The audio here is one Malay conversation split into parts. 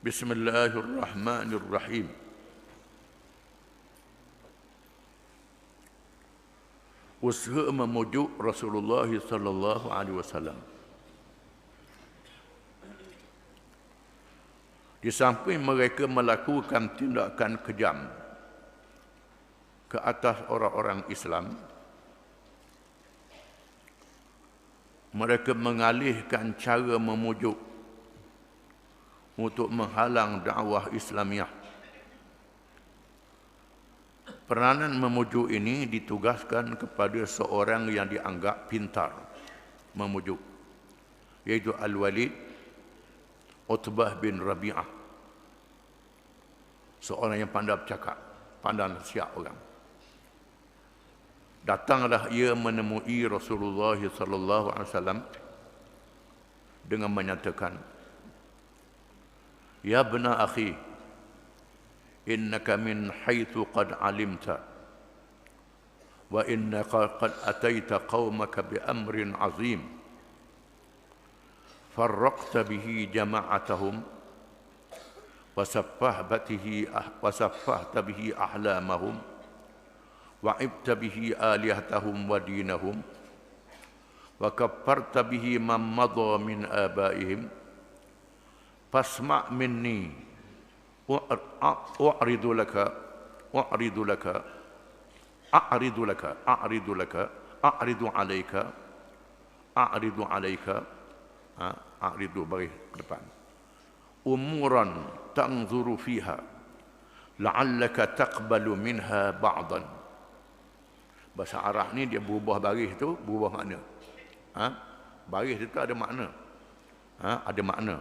Bismillahirrahmanirrahim. Usaha memujuk Rasulullah sallallahu alaihi wasallam. Di samping mereka melakukan tindakan kejam ke atas orang-orang Islam, mereka mengalihkan cara memujuk untuk menghalang dakwah Islamiah. Peranan memujuk ini ditugaskan kepada seorang yang dianggap pintar memujuk, yaitu Al-Walid Utbah bin Rabi'ah, seorang yang pandai bercakap, pandai nasihat orang. Datanglah ia menemui Rasulullah sallallahu alaihi wasallam dengan menyatakan, "Ya bna akhi, innaka min haitsu qad alimta wa innaka qad ataita qaumaka bi amrin azim farraqta bihi jama'atahum wa saffahta bihi ahlamahum wa ibta bihi alihatahum wa dinahum wa kaffarta bihi man madha min abaihim fasma' minni a'ridu laka a'ridu bagi ke depan umuran tanzuru fiha la'allaka taqbalu minha ba'dan." Bahasa Arab ni dia berubah baris tu, berubah makna. Baris itu ada makna. Ada makna.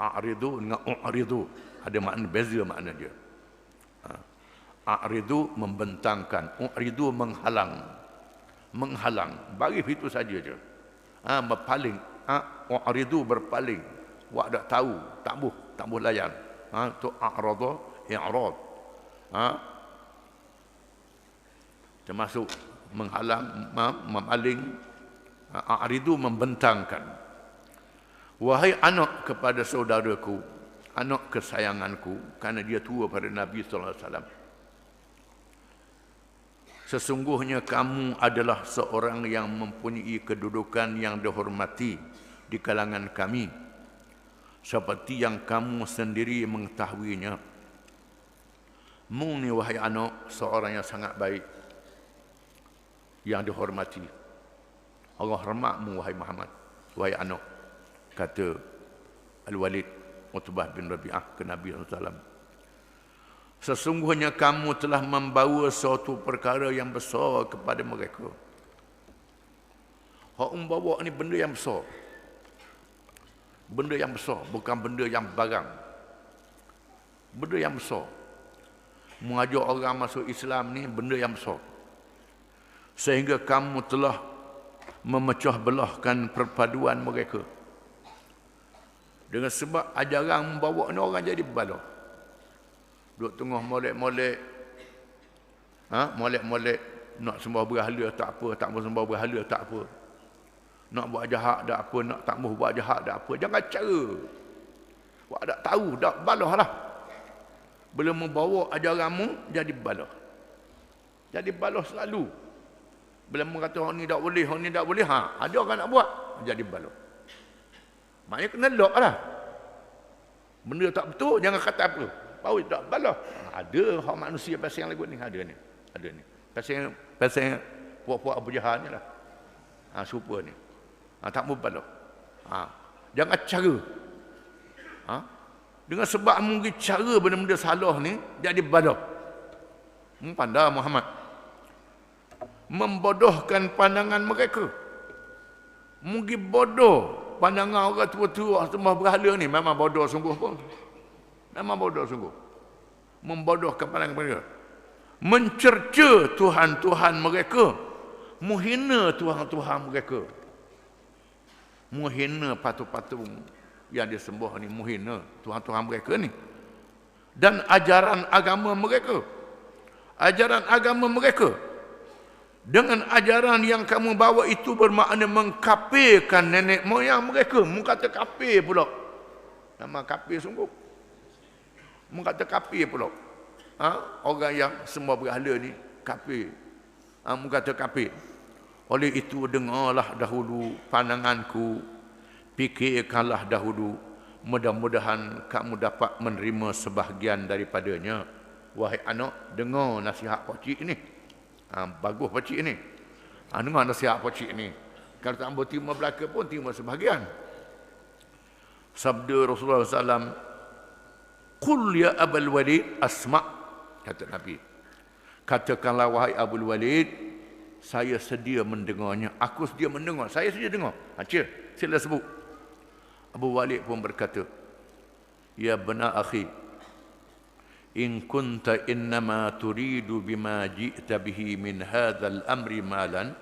A'ridu dengan u'ridu ada makna, beza makna dia. A'ridu membentangkan, u'ridu menghalang. Baris itu saja je. Berpaling. U'ridu berpaling. Wak tak tahu, tak buh layan. Tu a'rada, i'rad. Termasuk menghalang, memaling. A'ridu membentangkan. Wahai anak kepada saudaraku, anak kesayanganku, kerana dia tua pada Nabi sallallahu alaihi wasallam, sesungguhnya kamu adalah seorang yang mempunyai kedudukan yang dihormati di kalangan kami, seperti yang kamu sendiri mengetahuinya. Mu ni wahai anak, seorang yang sangat baik, yang dihormati. Allah hormatmu wahai Muhammad, wahai anak, kata Al-Walid Utbah bin Rabi'ah ke Nabi SAW. Sesungguhnya kamu telah membawa suatu perkara yang besar kepada mereka. Hak membawa ni benda yang besar. Benda yang besar, bukan benda yang barang. Benda yang besar. Mengajak orang masuk Islam ni benda yang besar. Sehingga kamu telah memecah belahkan perpaduan mereka. Dengan sebab ajaran membawa ni orang jadi berbalah. Duduk tengah molek-molek. Molek-molek. Nak sembah berhala tak apa. Tak mau sembah berhala tak apa. Nak buat jahat tak apa. Nak tak mau buat jahat tak apa. Jangan cara. Wak tak tahu. Tak balah lah. Belum membawa ajaranmu, jadi berbalah. Jadi balah selalu. Bila mengata orang ni tak boleh, orang ni tak boleh. Ada orang nak buat, jadi berbalah. Maknanya kena lock lah. Benda tak betul, jangan kata apa. Baru tak balah. Ada hak manusia pasal yang lagu ni. Ada ni. Pasal puak-puak Abu Jahal ni lah. Serupa ni. Tak mau balah. Jangan cara. Dengan sebab mungkin cara benda-benda salah ni, jadi balah. Pandai Muhammad. Membodohkan pandangan mereka. Mungkin bodoh. Pandangan orang tua-tua sembah berhala ni memang bodoh sungguh pun. Memang bodoh sungguh. Membodohkan pandangan mereka. Mencerca Tuhan-Tuhan mereka. Menghina Tuhan-Tuhan mereka. Menghina patung-patung yang disembah ni. Menghina Tuhan-Tuhan mereka ni. Dan ajaran agama mereka. Ajaran agama mereka. Dengan ajaran yang kamu bawa itu bermakna mengkafirkan nenek moyang mereka. Mengkata kafir pula. Nama kafir sungguh. Mengkata kafir pula. Orang yang semua berhala ni kafir. Mengkata kafir. Oleh itu dengarlah dahulu pandanganku. Fikirkanlah dahulu. Mudah-mudahan kamu dapat menerima sebahagian daripadanya. Wahai anak, dengar nasihat pakcik ni. Bagus pakcik ni. Dengar nasihat pakcik ni. Kalau tak boleh terima belaka pun terima sebahagian. Sabda Rasulullah SAW, Qul ya Abul Walid asma', kata Nabi. Katakanlah wahai Abul Walid, saya sedia mendengarnya. Aku sedia mendengar. Saya sedia dengar. Sila sebut. Abu Walid pun berkata, Ya bena akhi, in kunta innama turidu bima ji'ta bihi min hadzal amri malan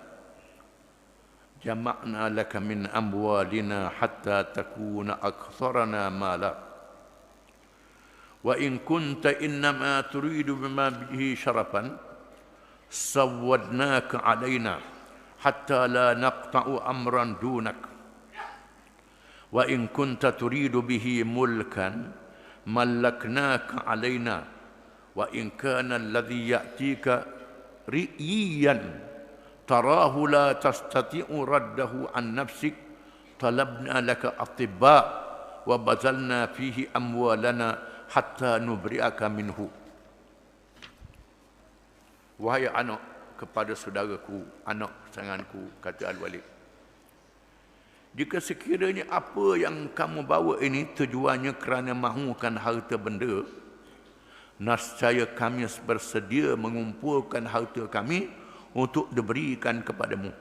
jama'na laka min amwalina hatta takuna aktsarana mala wa in kunta innama turidu bima bihi syarafan sawwadnaka alaina hatta la naqta'u amran dunak wa in kunta turidu bihi mulkan ملكناك علينا وإن كان الذي يأتيك رئيا تراه لا تستطيع رده عن نفسك طلبنا لك أطباء وبذلنا فيه أموالنا حتى نبرئك منه. Wahai anak, kepada saudaraku, anak sayanganku, kata Al-Walid, jika sekiranya apa yang kamu bawa ini tujuannya kerana mahukan harta benda, nescaya kami bersedia mengumpulkan harta kami untuk diberikan kepadamu.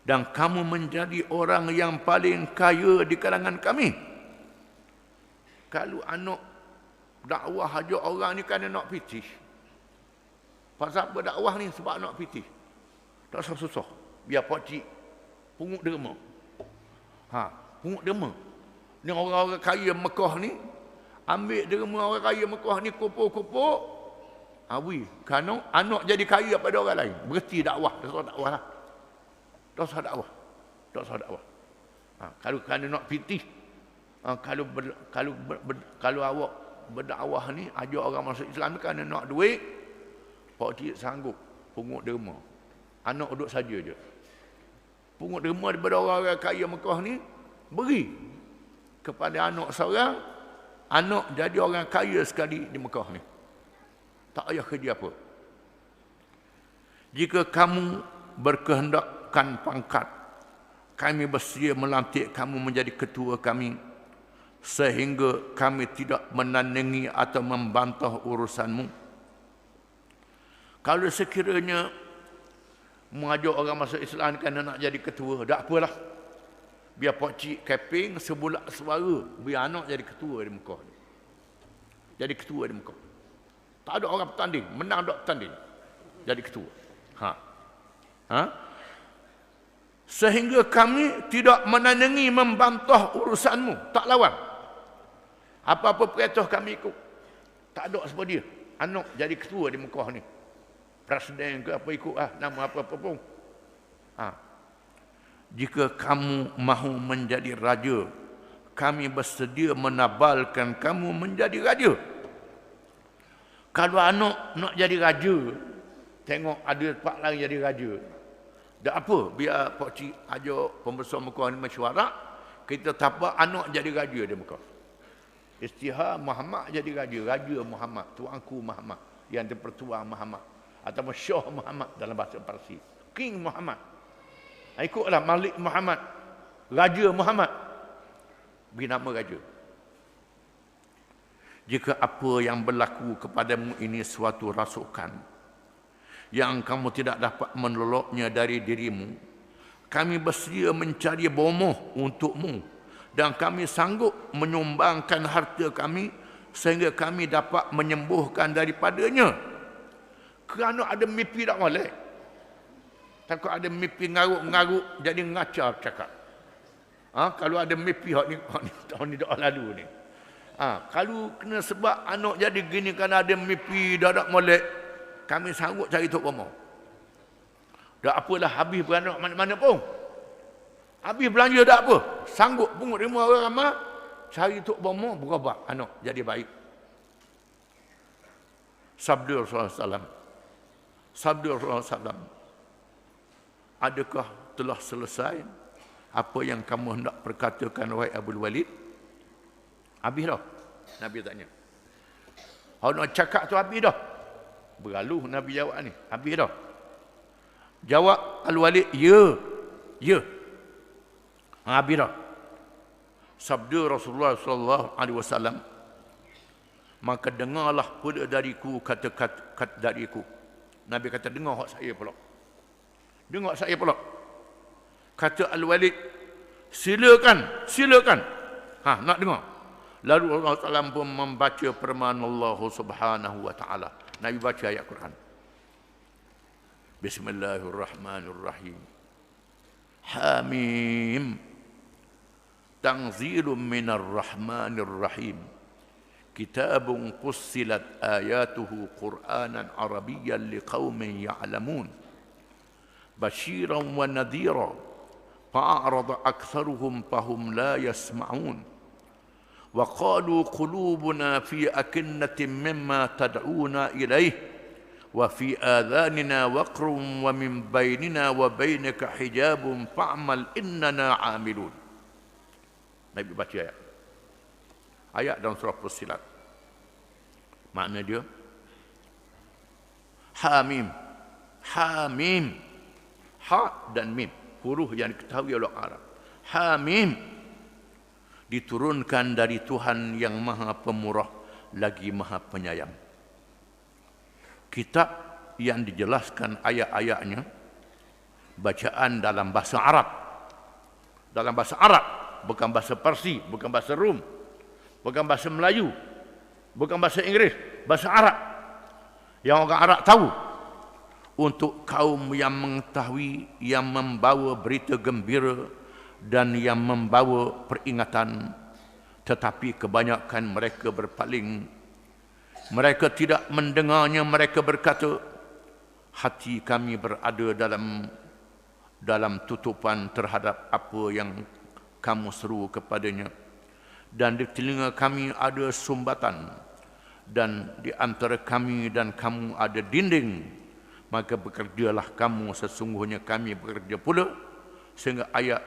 Dan kamu menjadi orang yang paling kaya di kalangan kami. Kalau anak dakwah aja orang ni kan nak pitih. Pasal apa dakwah ni? Sebab nak pitih. Tak susah-susah. Biar pakcik pungut derma. Pungut derma. Ni orang-orang kaya Mekah ni, ambil derma orang kaya Mekah ni, kupur-kupur. Kerana anak jadi kaya pada orang lain. Berhenti dakwah. Dosa dakwah lah. Dosa dakwah. Dosa dakwah. Kalau kerana nak pitih, kalau awak berdakwah ni, ajak orang masuk Islam ni kerana nak duit, pakcik sanggup pungut derma. Anak duduk saja je. Pungut derma daripada orang-orang kaya Mekah ni, beri kepada anak seorang, anak jadi orang kaya sekali di Mekah ni. Tak payah kerja apa. Jika kamu berkehendakkan pangkat, kami bersedia melantik kamu menjadi ketua kami, sehingga kami tidak menandingi atau membantah urusanmu. Kalau sekiranya mengajak orang masuk Islam kerana nak jadi ketua, tak apalah. Biar pakcik keping sebulak suara, biar anak jadi ketua di Mekah. Jadi ketua di Mekah. Tak ada orang bertanding, menang tak bertanding. Jadi ketua. Sehingga kami tidak menandingi membantah urusanmu, tak lawan. Apa-apa perintah kami ikut. Tak ada sebab dia. Anak jadi ketua di Mekah ni. Presiden ke apa ikut nama apa-apa pun. Jika kamu mahu menjadi raja, kami bersedia menabalkan kamu menjadi raja. Kalau anak nak jadi raja, tengok ada tempat lain jadi raja, tak apa, biar pakcik ajak pembesar Mekah ni mesyuarat, kita tapak anak jadi raja di Mekah. Istihar Muhammad jadi raja, Raja Muhammad, Tuanku Muhammad, yang terpertua Muhammad, atau Syah Muhammad dalam bahasa Parsi, King Muhammad. Ikutlah Malik Muhammad, Raja Muhammad, beri nama raja. Jika apa yang berlaku kepadamu ini suatu rasukan yang kamu tidak dapat menolaknya dari dirimu, kami bersedia mencari bomoh untukmu dan kami sanggup menyumbangkan harta kami sehingga kami dapat menyembuhkan daripadanya. Kerana ada mimpi tak boleh. Takut ada mimpi ngaruk-ngaruk jadi ngacar cakap. Kalau ada mimpi hak ni dah lalu ni. Kalau kena sebab anak jadi gini kerana ada mimpi dah tak molek, kami sanggup cari tok bomoh. Tak apalah habis beranak mana-mana pun. Habis belanja tak apa. Sanggup pungut rumah orang ramai. Cari tok bomo berobat anak jadi baik. Sabda Rasulullah SAW. Sabda Rasulullah SAW. Adakah telah selesai apa yang kamu hendak perkatakan wahai Abul Walid? Habis dah. Nabi tanya. Awak nak cakap tu habis dah. Beraluh Nabi jawab ni. Habis dah. Jawab Al-Walid, ya. Ya. Habis dah. Sabda Rasulullah sallallahu alaihi wasallam, maka dengarlah pula dariku kata-kata dariku. Nabi kata dengar hak saya pula. Dengar saya pula. Kata Al-Walid, silakan, silakan. Nak dengar. Lalu Allah SAW pun membaca firman Allah Subhanahu wa taala. Nabi baca ayat Quran. Bismillahirrahmanirrahim. Hamim. Tanzilun minar rahmanir rahim. Kitabun fussilat ayatuhu Qur'anan Arabiyyan liqaumin ya'lamun. Basyiran wa nadhira. Fa'arada aktsaruhum fahum la yasma'un. Wa qalu qulubuna fi akinnatin mimma tad'una ilayh. Wa fi adhanina waqrun wa min bainina wa bainaka hijabun fa'mal innana 'amilun. Nabi baca ayat. Ayat dalam surah Fussilat. Makna dia Hamim. Hamim. Ha dan mim. Huruf yang diketahui oleh orang Arab. Hamim. Diturunkan dari Tuhan yang Maha Pemurah lagi Maha Penyayang. Kitab yang dijelaskan ayat-ayatnya bacaan dalam bahasa Arab. Dalam bahasa Arab, bukan bahasa Parsi, bukan bahasa Rum, bukan bahasa Melayu, bukan bahasa Inggeris, bahasa Arab. Yang orang Arab tahu. Untuk kaum yang mengetahui, yang membawa berita gembira dan yang membawa peringatan, tetapi kebanyakan mereka berpaling. Mereka tidak mendengarnya. Mereka berkata, hati kami berada dalam tutupan terhadap apa yang kamu seru kepadanya, dan di telinga kami ada sumbatan, dan di antara kami dan kamu ada dinding. Maka bekerjalah kamu, sesungguhnya kami bekerja pula. Sehingga ayat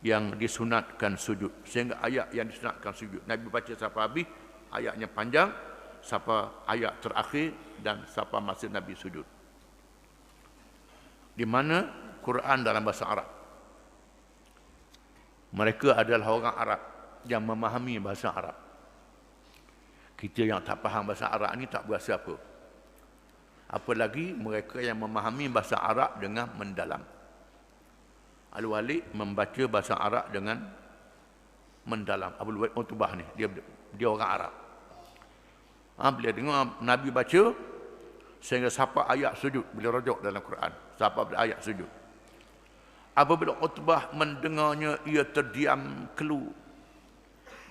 yang disunatkan sujud. Sehingga ayat yang disunatkan sujud. Nabi baca sampai habis, ayatnya panjang, sampai ayat terakhir, dan sampai masa Nabi sujud. Di mana Quran dalam bahasa Arab. Mereka adalah orang Arab yang memahami bahasa Arab. Kita yang tak faham bahasa Arab ni tak berasa apa. Apalagi mereka yang memahami bahasa Arab dengan mendalam. Al-Walid membaca bahasa Arab dengan mendalam. Abu Walid Utbah ni, dia orang Arab. Bila dengar Nabi baca, sehingga sampai ayat sujud, bila rujuk dalam Quran, sampai ayat sujud. Apabila Utbah mendengarnya, ia terdiam, kelu.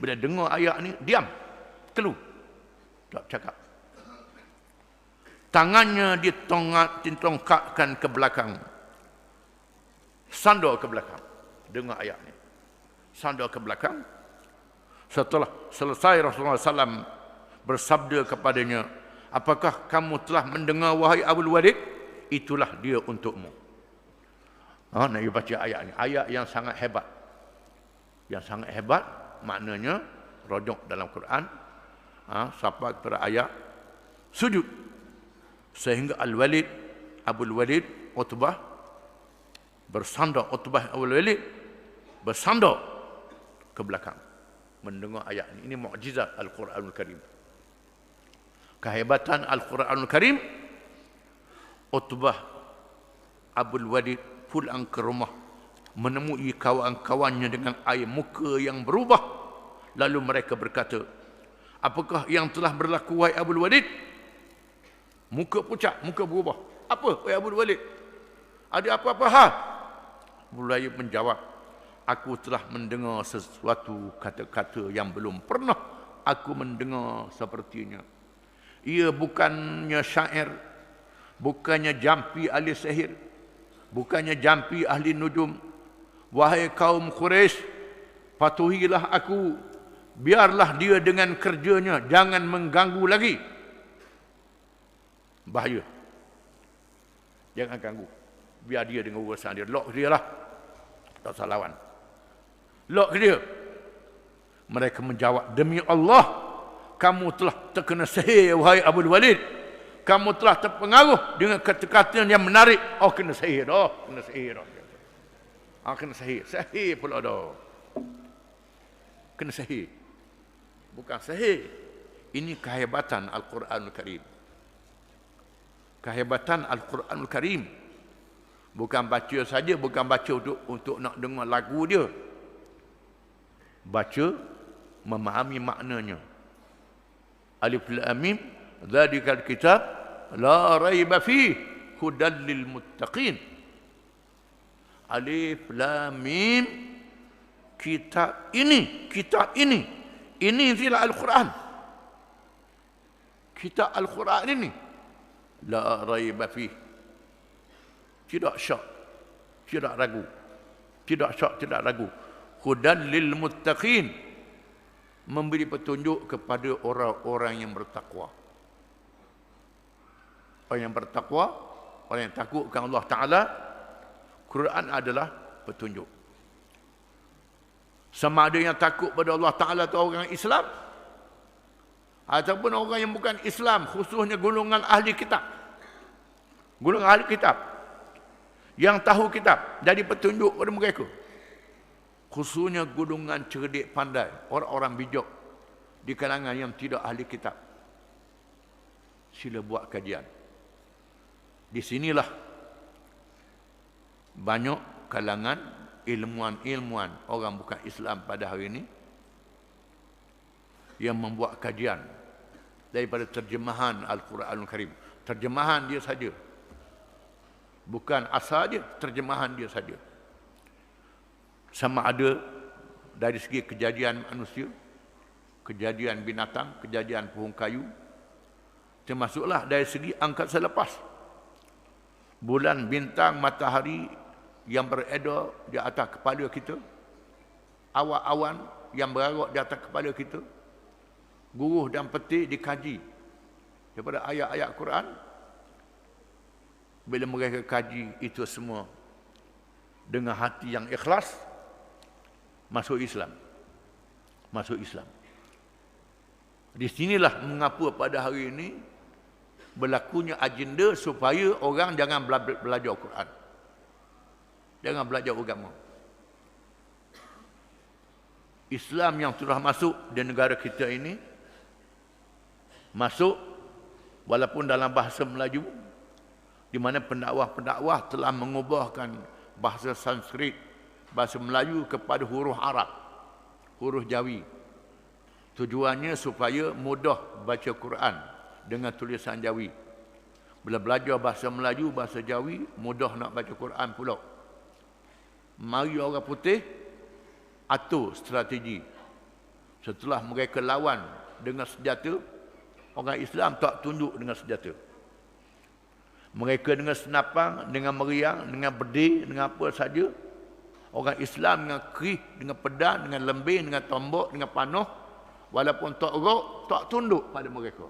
Bila dengar ayat ni, diam, kelu. Tak cakap. Tangannya ditongkakkan ke belakang. Sandar ke belakang. Dengar ayat ni. Sandar ke belakang. Setelah selesai Rasulullah SAW bersabda kepadanya, apakah kamu telah mendengar wahai Abul Walid? Itulah dia untukmu. Nabi baca ayat ni. Ayat yang sangat hebat. Yang sangat hebat maknanya rujuk dalam Quran. Sampai kepada ayat sujud. Sehingga Al-Walid, Abul Walid, Utbah bersandar. Utbah Abul Walid bersandar ke belakang mendengar ayat ini. Ini mukjizat Al-Quranul Karim. Kehebatan Al-Quranul Karim. Utbah Abul Walid pulang ke rumah, menemui kawan-kawannya dengan air muka yang berubah. Lalu mereka berkata, apakah yang telah berlaku wahai Abul Walid? Muka pucat, muka berubah. Apa wahai Abul Walid? Ada apa-apa hal? Abul Walid menjawab, aku telah mendengar sesuatu kata-kata yang belum pernah aku mendengar sepertinya. Ia bukannya syair, bukannya jampi ahli sihir, Bukannya jampi ahli nujum. Wahai kaum Quraisy, patuhilah aku. Biarlah dia dengan kerjanya, jangan mengganggu lagi. Bahaya. Jangan ganggu. Biar dia dengan urusan dia. Lock dia lah. Tak usah lawan. Lock dia. Mereka menjawab, demi Allah, kamu telah terkena sihir, wahai Abul Walid. Kamu telah terpengaruh dengan kata-kata yang menarik. Oh, kena sihir dah. Kena sihir dah. Kena sihir. Sihir pula dah. Kena sihir. Bukan sihir. Ini kehebatan Al-Quranul Karim. Kehebatan Al-Quranul Karim. Bukan baca saja, bukan baca untuk nak dengar lagu dia. Baca, memahami maknanya. Alif Lam Mim, dzalikal kitab la raiba fihi hudal lil muttaqin. Alif Lam Mim, kitab ini. Ini adalah Al-Quran. Kitab Al-Quran ini la raiba fihi. Tidak syak, tidak ragu. Tidak syak, tidak ragu. Hudan lil muttaqin, memberi petunjuk kepada orang-orang yang bertakwa. Orang yang bertakwa, orang yang takutkan Allah Ta'ala, Quran adalah petunjuk. Sama ada yang takut pada Allah Ta'ala atau orang Islam, ataupun orang yang bukan Islam, khususnya golongan ahli kitab. Golongan ahli kitab yang tahu kitab, jadi petunjuk pada mereka. Khususnya golongan cerdik pandai, orang-orang bijak di kalangan yang tidak ahli kitab. Sila buat kajian. Di sinilah banyak kalangan ilmuwan-ilmuwan orang bukan Islam pada hari ini yang membuat kajian daripada terjemahan Al-Quranul Karim. Terjemahan dia saja. Bukan asal dia, terjemahan dia saja. Sama ada dari segi kejadian manusia, kejadian binatang, kejadian pohon kayu, termasuklah dari segi angkasa lepas. Bulan, bintang, matahari yang beredar di atas kepala kita, awan-awan yang berarak di atas kepala kita, guruh dan peti dikaji daripada ayat-ayat Quran. Bila mereka kaji itu semua dengan hati yang ikhlas, masuk Islam. Masuk Islam. Di sinilah mengapa pada hari ini berlakunya agenda supaya orang jangan belajar Quran. Jangan belajar agama. Islam yang sudah masuk di negara kita ini, masuk walaupun dalam bahasa Melayu, di mana pendakwah-pendakwah telah mengubahkan bahasa Sanskrit, bahasa Melayu kepada huruf Arab, huruf Jawi. Tujuannya supaya mudah baca Quran dengan tulisan Jawi. Bila belajar bahasa Melayu, bahasa Jawi, mudah nak baca Quran pula. Mari orang putih atur strategi. Setelah mereka lawan dengan senjata, orang Islam tak tunduk dengan senjata. Mereka dengan senapang, dengan meriang, dengan bedil, dengan apa saja. Orang Islam dengan kerih, dengan pedang, dengan lembing, dengan tombak, dengan panah, walaupun tak rok, tak tunduk pada mereka.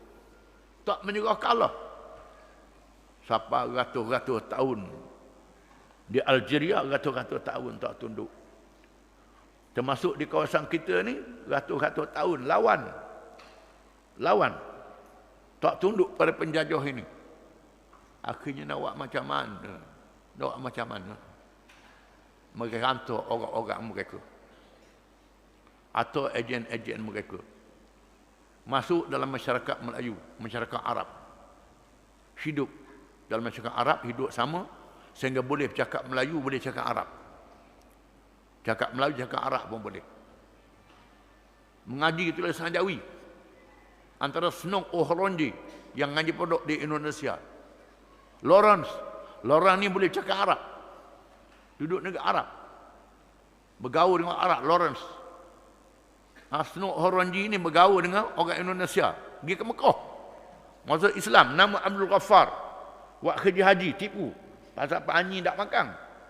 Tak menyerah kalah. Sampai ratus-ratus tahun. Di Algeria ratus-ratus tahun tak tunduk. Termasuk di kawasan kita ni, ratus-ratus tahun lawan. Lawan. Tak tunduk pada penjajah ini. Akhirnya nak buat macam mana? Nak buat macam mana? Mereka hantar orang-orang mereka. Atau ejen-ejen mereka. Masuk dalam masyarakat Melayu, masyarakat Arab. Hidup dalam masyarakat Arab, hidup sama. Sehingga boleh cakap Melayu, boleh cakap Arab. Cakap Melayu, cakap Arab pun boleh. Mengaji tulisan Jawi. Antara Senok Ohronji yang ngaji pondok di Indonesia. Lawrence ni boleh cakap Arab. Duduk negara Arab. Bergaul dengan Arab, Lawrence. Senok Ohronji ni bergaul dengan orang Indonesia. Pergi ke Mekah. Masuk Islam, nama Abdul Ghaffar. Buat kerja haji, tipu. Pasal apa anjing tak makan?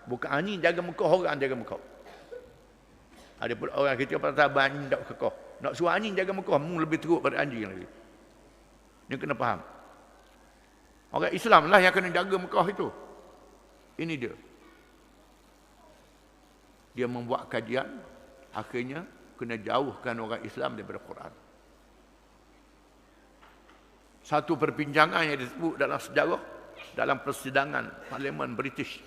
Bukan anjing jaga Mekah, orang jaga Mekah. Ada pula orang kita pasal anjing tak kekah. Nak suruh anjing jaga Mekah, mu lebih teruk pada anjing lagi. Ni kena faham. Orang Islam lah yang kena jaga Mekah itu. Ini dia. Dia membuat kajian, akhirnya kena jauhkan orang Islam daripada Quran. Satu perbincangan yang disebut dalam sejarah, dalam persidangan Parlimen British.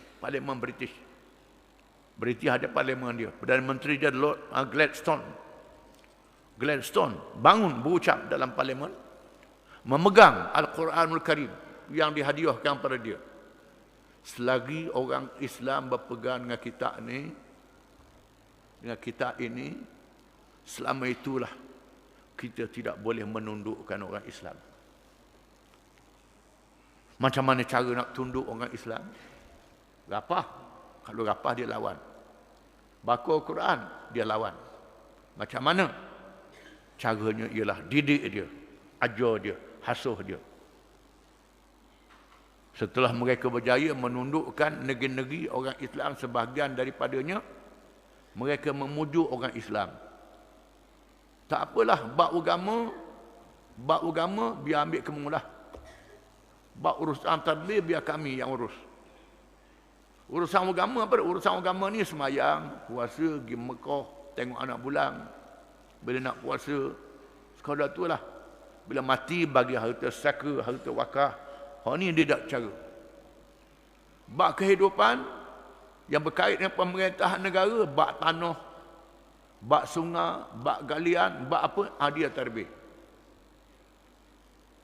British ada parlimen dia. Perdana Menteri dia Lord Gladstone. Gladstone bangun berucap dalam parlimen, memegang Al-Quranul Karim yang dihadiahkan pada dia. Selagi orang Islam berpegang dengan kitab ni, dengan kitab ini, selama itulah kita tidak boleh menundukkan orang Islam. Macam mana cara nak tunduk orang Islam? Rapah. Kalau rapah dia lawan. Baca Al-Quran dia lawan. Macam mana? Caranya ialah didik dia, ajar dia, hasuh dia. Setelah mereka berjaya menundukkan negeri-negeri orang Islam sebahagian daripadanya, mereka memujuk orang Islam. Tak apalah, bab agama biar ambil kemulah. Bab urusan tadbir biar kami yang urus. Urusan agama apa? Urusan agama ni semayang, puasa, pergi Mekah, tengok anak bulan. Bila nak puasa, sekadar itulah. Bila mati bagi harta saka, harta wakaf. Hak ni dia tak cara. Bab kehidupan yang berkait dengan pemerintahan negara, bab tanah, bab sungai, bab galian, bab apa? Dia tadbir.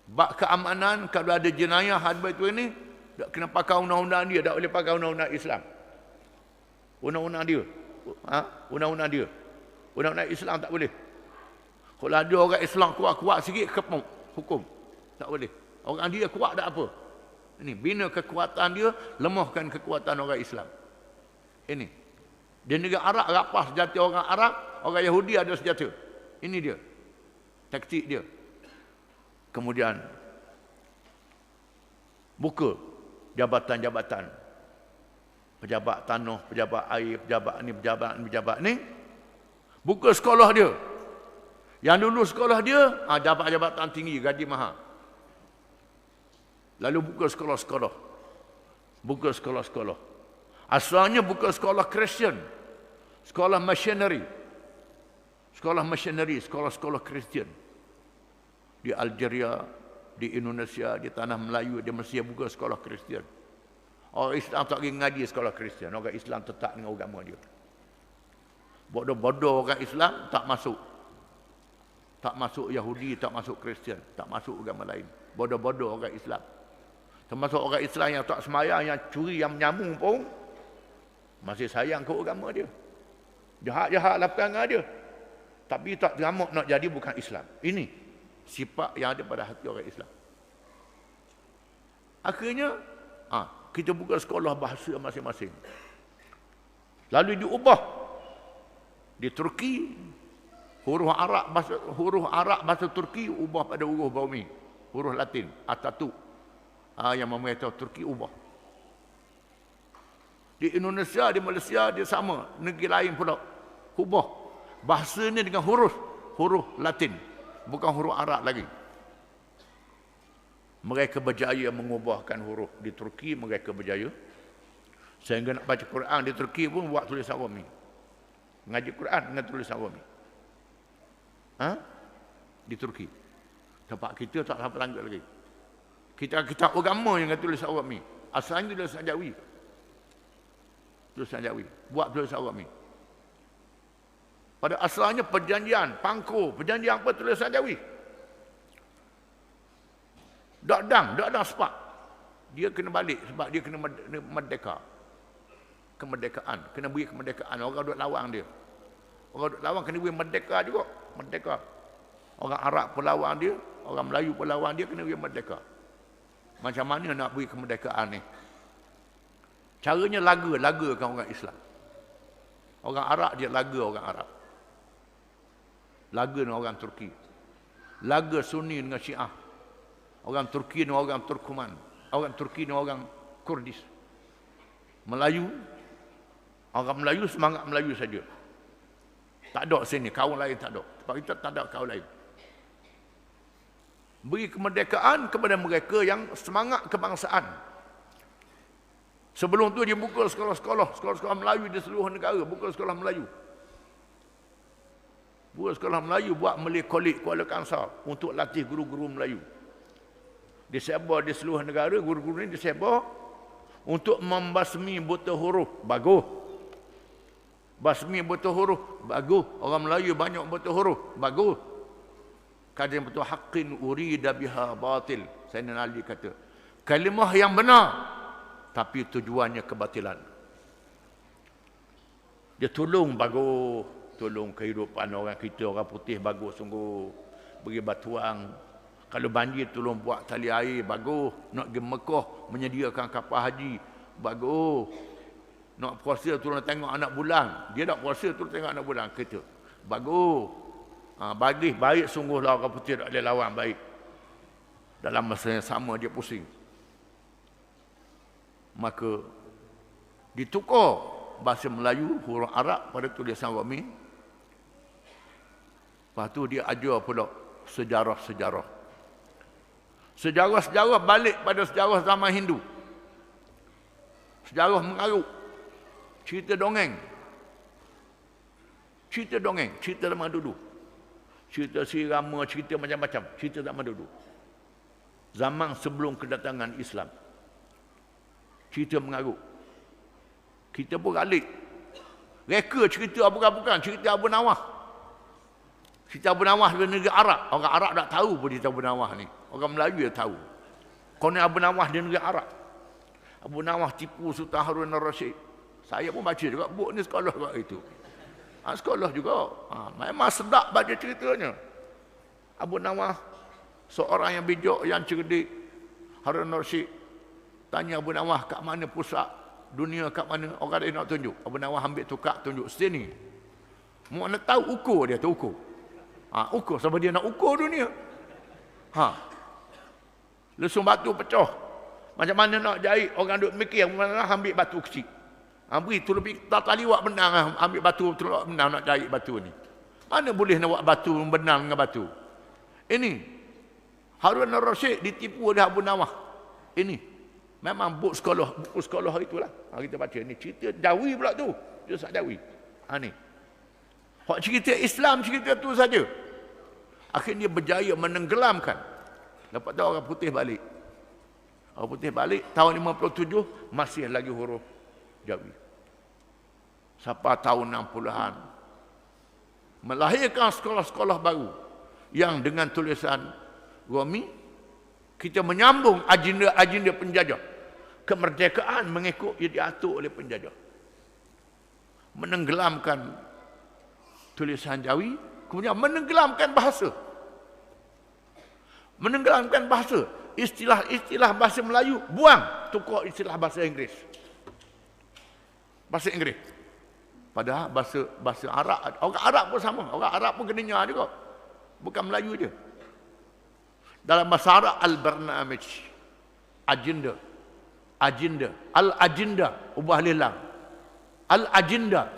Bab keamanan, kalau ada jenayah hadbah itu ini, tak kena pakai undang-undang dia, tak boleh pakai undang-undang Islam. Undang-undang dia. Undang-undang dia. Undang-undang Islam tak boleh. Kalau ada orang Islam kuat-kuat sikit, kepung hukum. Tak boleh. Orang dia kuat tak apa. Ini bina kekuatan dia, lemahkan kekuatan orang Islam. Ini. Di negara Arab rapah senjata orang Arab, orang Yahudi ada senjata. Ini dia. Taktik dia. Kemudian buka jabatan-jabatan, pejabat tanah, pejabat air, pejabat ni, buka sekolah dia. Yang dulu sekolah dia, jabatan tinggi, gaji mahal. Lalu buka sekolah-sekolah. Buka sekolah-sekolah. Asalnya buka sekolah Kristian, sekolah missionary. Sekolah missionary, sekolah-sekolah Kristian. Di Algeria, di Indonesia, di tanah Melayu, dia mesti buka sekolah Kristian. Orang Islam tak pergi ngaji sekolah Kristian. Orang Islam tetap dengan agama dia. Bodoh-bodoh orang Islam tak masuk. Tak masuk Yahudi, tak masuk Kristian, tak masuk agama lain. Bodoh-bodoh orang Islam. Termasuk orang Islam yang tak semayang, yang curi, yang menyambung pun masih sayang ke agama dia. Jahat-jahat lah perangai dia. Tapi tak dramak nak jadi bukan Islam. Ini sifat yang ada pada hati orang Islam. Akhirnya kita buka sekolah bahasa masing-masing. Lalu diubah. Di Turki, huruf Arab bahasa Turki ubah pada huruf Romi, huruf Latin, Atatürk. Yang memerintah Turki ubah. Di Indonesia, di Malaysia dia sama, negeri lain pula ubah bahasa ni dengan huruf Latin, bukan huruf Arab lagi. Mereka berjaya mengubahkan huruf di Turki, mereka berjaya sehingga nak baca Quran di Turki pun buat tulisan Romi. Ngaji Quran dengan tulisan Romi. Di Turki. Tempat kita tak sampai langgar lagi. Kita agama yang tulis Romi. Asalnya tulisan Jawi. Tulisan Jawi. Buat tulisan Romi. Pada asalnya perjanjian, pangko, perjanjian apa tulisan Jawi. Dakdang sepak. Dia kena balik sebab dia kena merdeka. Kemerdekaan, kena beri kemerdekaan. Orang duk lawan dia. Orang duk lawan kena beri merdeka juga. Merdeka. Orang Arab pun lawan dia, orang Melayu pun lawan dia, kena beri merdeka. Macam mana nak beri kemerdekaan ni? Caranya lagakan orang Islam. Orang Arab dia laga orang Arab. Laga dengan orang Turki. Laga Sunni dengan Syiah. Orang Turki dengan orang Turkuman. Orang Turki dengan orang Kurdis. Melayu, orang Melayu semangat Melayu saja. Tak ada sini, kaum lain tak ada. Sebab kita tak ada kaum lain. Beri kemerdekaan kepada mereka yang semangat kebangsaan. Sebelum tu dia buka sekolah-sekolah Melayu di seluruh negara, buka sekolah Melayu. Buka sekolah Melayu, buat Malay College Kuala Kangsar untuk latih guru-guru Melayu. Disebar di seluruh negara, guru-guru ini disebar untuk membasmi buta huruf. Bagus. Basmi buta huruf. Bagus. Orang Melayu banyak buta huruf. Bagus. Kalimah betul haqqin urida biha batil. Sayyidina Ali kata, kalimah yang benar tapi tujuannya kebatilan. Dia tolong, bagus. Tolong kehidupan orang kita, orang putih, bagus sungguh. Beri batuang. Kalau banjir tolong buat tali air, bagus. Nak pergi Mekah menyediakan kapal haji, bagus. Nak puasa tolong tengok anak bulan. Dia nak puasa tolong tengok anak bulan kita. Bagus. Baik sungguhlah orang putih tak boleh lawan, baik. Dalam masa yang sama dia pusing. Maka ditukar bahasa Melayu, huruf Arab pada tulisan Rami. Lepas tu dia ajar pula sejarah-sejarah. Sejarah-sejarah balik pada sejarah zaman Hindu. Sejarah mengarut. Cerita dongeng. Cerita dongeng. Cerita zaman dulu. Cerita Sirama, cerita macam-macam. Cerita zaman dulu. Zaman sebelum kedatangan Islam. Cerita mengarut. Kita pun alik. Reka cerita bukan-bukan. Cerita Abu Nawah. Cerita Abu Nawah dari negeri Arab. Orang Arab tak tahu pun cerita Abu Nawah ni. Orang Melayu dia tahu. Konon Abu Nawah dari negeri Arab. Abu Nawah tipu Sultan Harun al-Rashid. Saya pun baca juga buku ni, sekolah juga itu. Sekolah juga. Memang sedap baca ceritanya. Abu Nawah, seorang yang bijak, yang cerdik. Harun al-Rashid tanya Abu Nawah, kat mana pusat dunia, kat mana orang lain nak tunjuk. Abu Nawah ambil tukar tunjuk sini. Mu nak tahu ukur dia tu, ukur. Ukur sebab dia nak ukur dunia. Lesung batu pecah. Macam mana nak jahit, orang duk mikir mana ambil batu kecil. Beri tu lebih tali buat benang, ambil batu tu benang nak jahit batu ni. Mana boleh nak buat batu benang dengan batu. Ini Harun al-Rashid ditipu oleh Abu Nawah. Ini memang buku sekolah itulah. Kita baca ni cerita Jawi pula tu. Cerita Jawi. Ni. Hak cerita Islam cerita tu saja. Akhirnya berjaya menenggelamkan. Lepas tu orang putih balik. Orang putih balik tahun 57 masih lagi huruf Jawi. Sampai tahun 60-an melahirkan sekolah-sekolah baru yang dengan tulisan Rami. Kita menyambung agenda penjajah. Kemerdekaan mengikut yang diatur oleh penjajah. Menenggelamkan tulisan Jawi, kemudian menenggelamkan bahasa. Menenggelamkan bahasa. Istilah-istilah bahasa Melayu buang, tukar istilah bahasa Inggeris. Bahasa Inggeris. Padahal bahasa Arab, orang Arab pun sama. Orang Arab pun kena juga. Bukan Melayu je. Dalam bahasa Arab, al-barnamij, agenda. Al-agenda, ubah lilang. Al-agenda.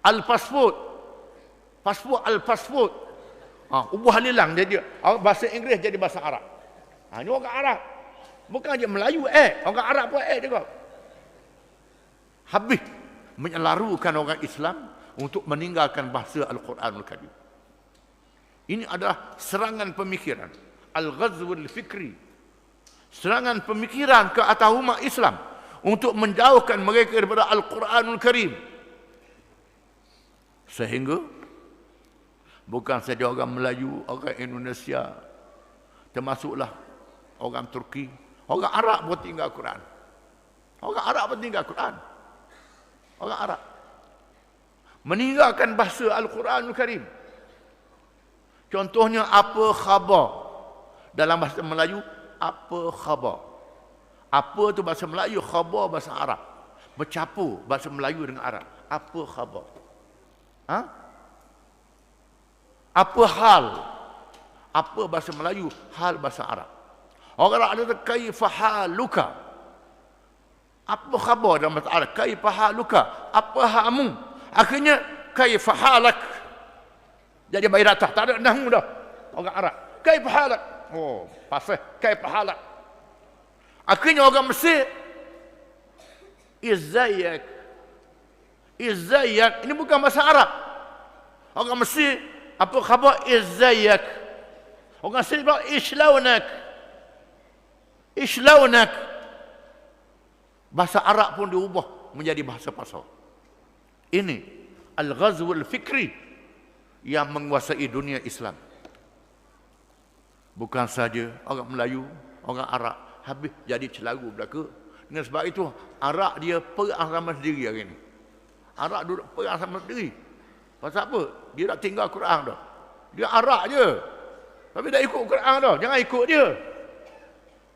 Al-pasport. Al-pasport. Ubah lilang jadi bahasa Inggeris jadi bahasa Arab. Ini orang Arab. Bukan je Melayu orang Arab pun juga. Habis menyelarukan orang Islam untuk meninggalkan bahasa Al-Quranul Karim. Ini adalah serangan pemikiran. Al-ghazwul fikri. Serangan pemikiran ke atas umat Islam untuk menjauhkan mereka daripada Al-Quranul Karim. Sehingga bukan saja orang Melayu, orang Indonesia, termasuklah orang Turki, orang Arab pun tinggal Quran. Orang Arab pun tinggal Quran. Orang Arab meninggalkan bahasa Al-Quranul Karim. Contohnya apa khabar. Dalam bahasa Melayu, apa khabar. Apa tu bahasa Melayu, khabar bahasa Arab. Bercampur bahasa Melayu dengan Arab. Apa khabar. Apa hal. Apa bahasa Melayu, hal bahasa Arab. Orang Arab ada kaifa haluka. Apa khabar dalam masalah kaifa haluka? Apa hakmu? Akhirnya kaifa halak. Jadi bayar atas tak ada nahmu dah. Orang Arab. Kaifa halak? Oh, fasih. Kaifa halak? Akhirnya orang Mesir, izzayak. Izzayak. Ini bukan bahasa Arab. Orang Mesir, apa khabar? Izzayak. Orang Mesir bilang islaunak. Islaunak. Bahasa Arab pun diubah menjadi bahasa pasar. Ini al-ghazwul fikri yang menguasai dunia Islam. Bukan saja orang Melayu, orang Arab habis jadi celaru belaka. Dengan sebab itu Arab dia perang sama sendiri hari ini. Arab duduk perang sama sendiri. Pasal apa? Dia tak tinggal Quran dah. Dia Arab je. Tapi tak ikut Quran dah. Jangan ikut dia.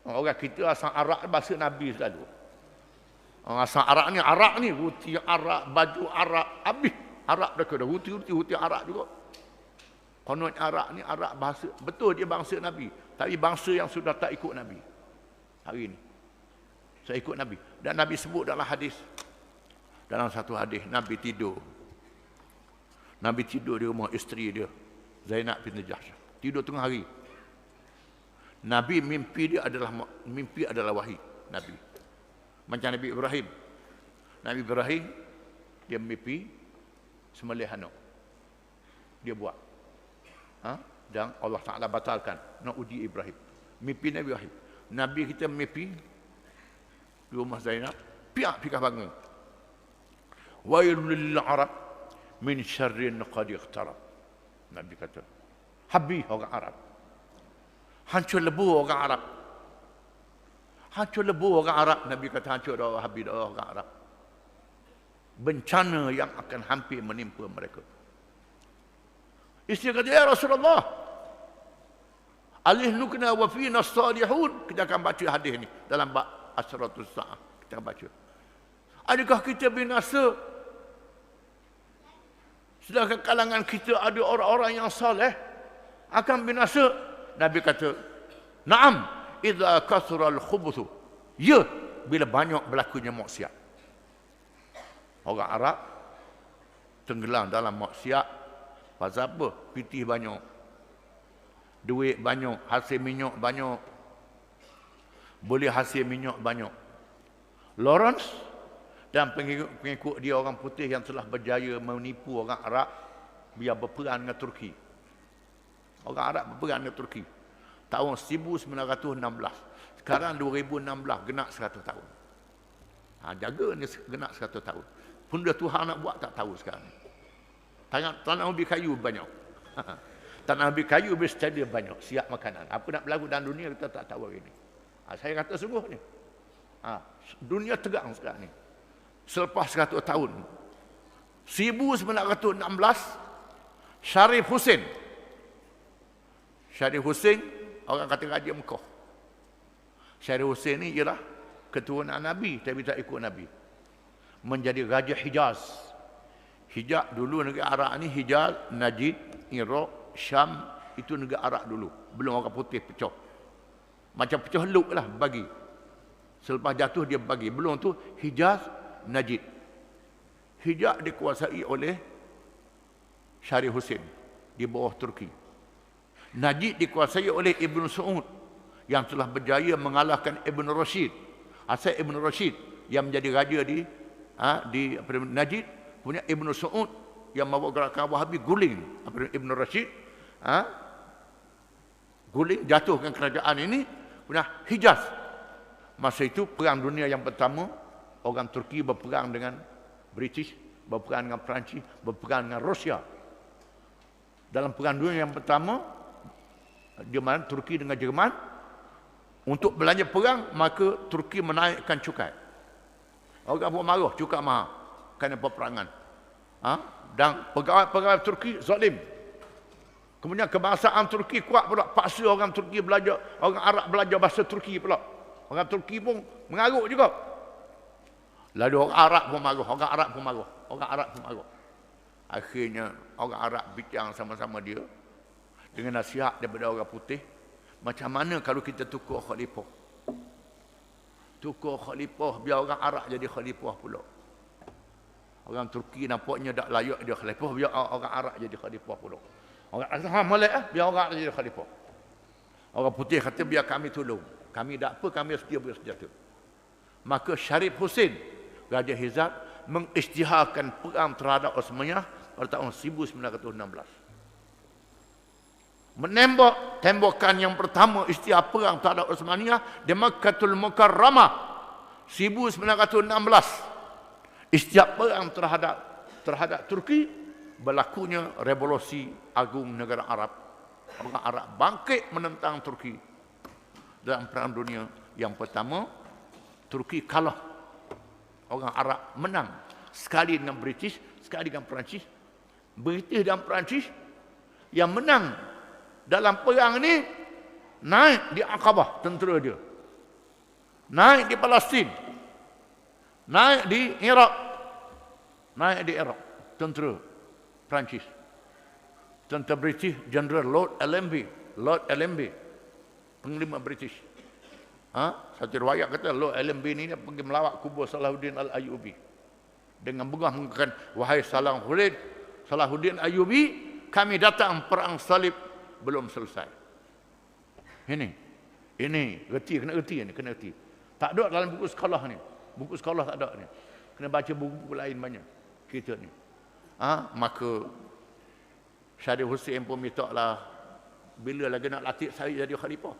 Orang kita asal Arab bahasa Nabi selalu. Orang asal Arab ni ruti Arab, baju Arab, habis Arab dah kena ruti Arab juga. Konon Arab ni Arab bahasa, betul dia bangsa Nabi, tapi bangsa yang sudah tak ikut Nabi. Hari ini saya ikut Nabi, dan Nabi sebut dalam hadis, dalam satu hadis Nabi tidur di rumah isteri dia Zainab binti Jahsh, tidur tengah hari. Nabi mimpi adalah wahyu Nabi. Macam Nabi Ibrahim. Nabi Ibrahim dia mimpi sembelih anak. Dia buat. Dan Allah Ta'ala batalkan. Nak uji Ibrahim. Mimpi Nabi Ibrahim. Nabi kita mimpi di rumah Zainab. Piak bangun. Wailul lil Arab min syarrin qad iqtarab. Nabi kata. Habis orang Arab. Hancur lebur orang Arab. Hancur lebur orang Arab. Nabi kata hancur dah, habis dah orang Arab. Bencana yang akan hampir menimpa mereka. Isteri kata, ya Rasulullah, alih nukna wa fina salihun. Kita akan baca hadis ni dalam bab Asratus Sa'ah. Kita akan baca. Adakah kita binasa sedangkan kalangan kita ada orang-orang yang saleh akan binasa? Nabi kata, na'am, idza kasura al-khubuthu. Ya, bila banyak berlakunya maksiat. Orang Arab tenggelam dalam maksiat. Pasal apa? Pitih banyak, duit banyak, hasil minyak banyak, boleh hasil minyak banyak. Lawrence dan pengikut dia orang putih yang telah berjaya menipu orang Arab biar berperang dengan Turki. Orang Arab berperang dengan Turki tahun 1916. Sekarang 2016, genap 100 tahun. Jaga ni genap 100 tahun. Benda Tuhan nak buat tak tahu sekarang. Tanah ubi kayu banyak. Tanah ubi kayu bersedia banyak. Siap makanan. Apa nak berlaku dalam dunia kita tak tahu hari ini. Saya kata sungguh ni. Dunia tegang sekarang ni. Selepas 100 tahun. 1916, Syarif Hussein, orang kata Raja Mekah. Syarif Hussein ni ialah keturunan Nabi tapi tak ikut Nabi. Menjadi Raja Hijaz. Hijaz dulu negara Arab ni, Hijaz, Najd, Iraq, Syam, itu negara Arab dulu. Belum orang putih pecah. Macam pecah luk lah bagi. Selepas jatuh dia bagi. Belum tu Hijaz, Najd. Hijaz dikuasai oleh Syarif Hussein di bawah Turki. Najd dikuasai oleh Ibn Saud yang telah berjaya mengalahkan Ibn Rashid. Asal Ibn Rashid yang menjadi raja di Najd, punya Ibn Saud yang membawa gerakan Wahabi guling Ibn Rashid, guling jatuhkan kerajaan ini, punya Hijaz. Masa itu perang dunia yang pertama, orang Turki berperang dengan British, berperang dengan Perancis, berperang dengan Rusia. Dalam perang dunia yang pertama, di mana Turki dengan Jerman, untuk belanja perang, maka Turki menaikkan cukai. Orang pun marah, cukai mahal kerana peperangan. Dan pegawai-pegawai Turki zalim. Kemudian kebangsaan Turki kuat pula, paksa orang Turki belajar, orang Arab belajar bahasa Turki pula. Orang Turki pun mengarut juga. Lalu orang Arab pun marah. Akhirnya orang Arab bincang sama-sama dia dengan nasihat daripada orang putih, macam mana kalau kita tukar khalifah? tukar khalifah, biar orang Arab jadi khalifah pula. Orang Turki nampaknya tak layak dia khalifah, biar orang Arab jadi khalifah pula. Orang Arab molek biar orang Arab jadi khalifah. Orang putih kata biar kami tolong. Kami tak apa, kami sedia beri senjata. Maka Syarif Hussein, Raja Hizab, mengisytiharkan perang terhadap Osmaniyah pada tahun 1916. Menembak tembakan yang pertama isytihar perang terhadap Osmaniyah di Makkatul Mukarramah 1916. Isytihar perang terhadap Turki, berlakunya revolusi agung negara Arab. Orang Arab bangkit menentang Turki. Dalam perang dunia yang pertama, Turki kalah. Orang Arab menang. Sekali dengan British, sekali dengan Perancis. British dan Perancis yang menang dalam perang ni naik di Aqabah, tentera dia. Naik di Palestin. Naik di Iraq. Naik di Iraq, tentera Perancis. Tentera British, General Lord Allenby. Lord Allenby, panglima British. Satu riwayat kata Lord Allenby ni dia pergi melawat kubur Salahuddin Al-Ayyubi. Dengan begah mengatakan, wahai Salahuddin Ayyubi, kami datang perang salib belum selesai. Ini reti, kena reti ni, kena reti. Tak ada dalam buku sekolah ni. Buku sekolah tak ada ni. Kena baca buku lain banyak. Kita ni. Maka Syarif Hussein pun minta lah, bila lagi nak latih saya jadi khalifah.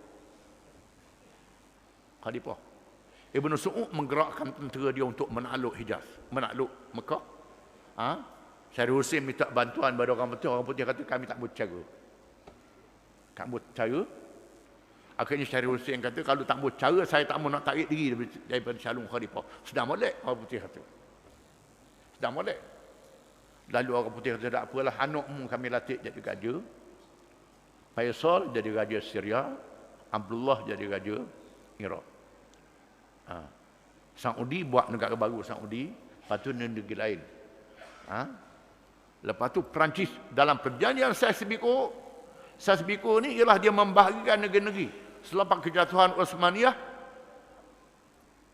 Khalifah. Ibn Su'ud menggerakkan tentera dia untuk menakluk Hijaz, menakluk Mekah. Syarif Hussein minta bantuan pada orang putih kata kami tak boleh cara. Tak boleh cara. Akhirnya Syarif Hussein kata, kalau tak boleh cara, saya tak mau nak tarik diri daripada calon khalifah. Sedang molek, orang putih kata. Sedang molek. Lalu orang putih kata, tak apalah, anakmu kami latih jadi raja. Faisal jadi raja Syria. Abdullah jadi raja Iraq. Saudi buat negara baru Saudi. Lepas tu negeri lain. Lepas tu Perancis dalam perjanjian Sykes-Picot ni ialah dia membahagikan negeri-negeri. Selepas kejatuhan Osmaniyah,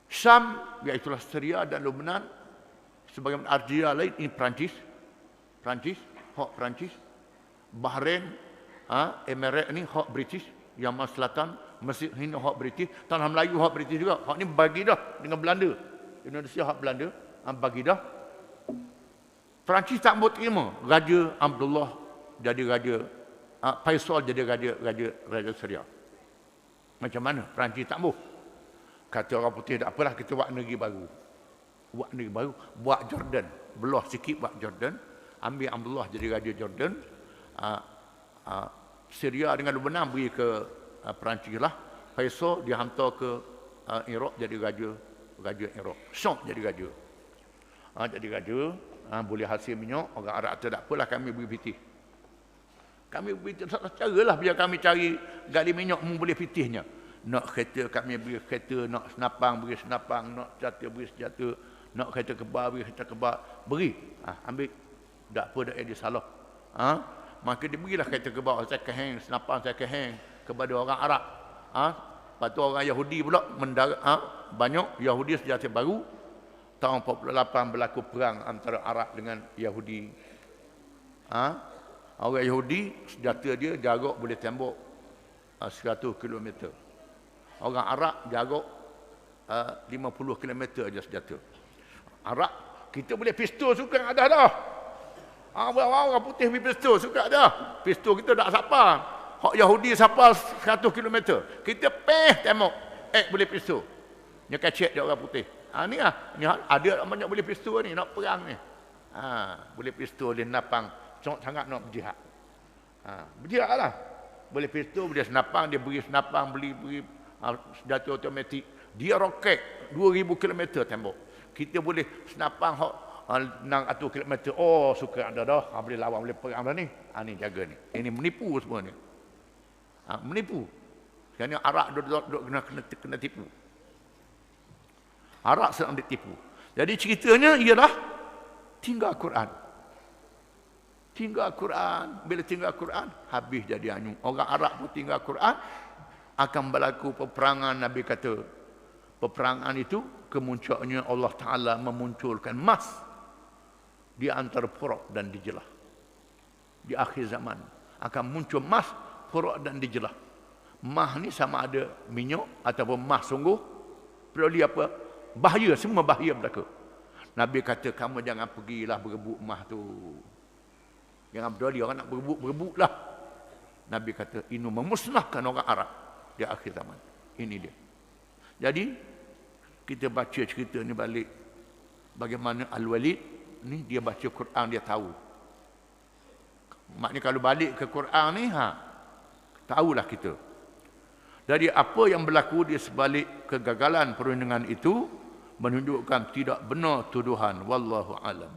Syam, iaitulah Syria dan Lebanon, sebagai Algeria lain, ini Perancis, hak Perancis. Bahrain, Emirates ni hak British. Yaman Selatan, Mesir ini hak British. Tanah Melayu hak British juga. Hak ni bagi dah dengan Belanda. Indonesia hak Belanda, bagi dah. Perancis tak mau terima. Raja Abdullah jadi raja, Faisal jadi raja Syria. Macam mana? Perancis tak mau. Kata orang putih, tak apalah, kita buat negeri baru. Buat Jordan. Belah sikit buat Jordan. Ambil Abdullah jadi raja Jordan. Syria dengan Lebanon beri ke Perancis lah. Faisal dihantar ke Iraq jadi raja Iraq. Syam jadi raja. Boleh hasil minyak. Orang Arab tu tak apalah, kami beri fitih. Kami beri caralah biar kami cari gali minyak boleh fitihnya. Nak kereta kami beri kereta, nak senapang beri senapang, nak senjata beri senjata, nak kereta kebal beri kereta kebal, beri. Ambil. Tak apa, tak ada salah. Maka dia berilah kereta kebal, second hand, senapang second hand kepada orang Arab. Lepas tu orang Yahudi pula banyak Yahudi senjata baru. Tahun 48 berlaku perang antara Arab dengan Yahudi. Orang Yahudi senjata dia jarak boleh tembak 100 km. Orang Arab jarak 50 km aja senjata. Arab kita boleh pistol suka ada dah. Orang putih beli pistol suka dah. Pistol kita tak sapar. Hak Yahudi sapar 100 km. Kita tembak. Boleh pistol. Dia kacik dia orang putih. Ni ada banyak boleh pistol ni nak perang ni. Boleh pistol dia napang. Sangat nak berjihad. Berjihad lah. Boleh pistol, boleh senapang, dia beri senapang, beri senjata automatik. Dia roket 2000 km tembak. Kita boleh senapang 600 km. Oh, suka ada dah. Boleh lawan, boleh perang dah ni. Ni jaga ni. Ini menipu semua ni. Menipu. Sekarang Arab duduk kena tipu. Arab sedang ditipu. Jadi ceritanya ialah tinggal Quran. Tinggal Quran. Bila tinggal Quran, habis jadi anyung. Orang Arab pun tinggal Quran, akan berlaku peperangan. Nabi kata, peperangan itu kemunculannya Allah Ta'ala memunculkan emas di antara Furat dan Dijlah. Di akhir zaman akan muncul emas, Furat dan Dijlah. Emas ni sama ada minyak ataupun emas sungguh. Perlu apa? Bahaya, semua bahaya berlaku. Nabi kata, kamu jangan pergilah berebut emas tu. Jangan berdali orang nak berebutlah. Nabi kata, ini memusnahkan orang Arab di akhir zaman. Ini dia. Jadi, kita baca cerita ni balik. Bagaimana Al-Walid ni, dia baca Quran, dia tahu. Maknanya kalau balik ke Quran ni, tahulah kita. Jadi apa yang berlaku di sebalik kegagalan perundingan itu menunjukkan tidak benar tuduhan. Wallahu alam.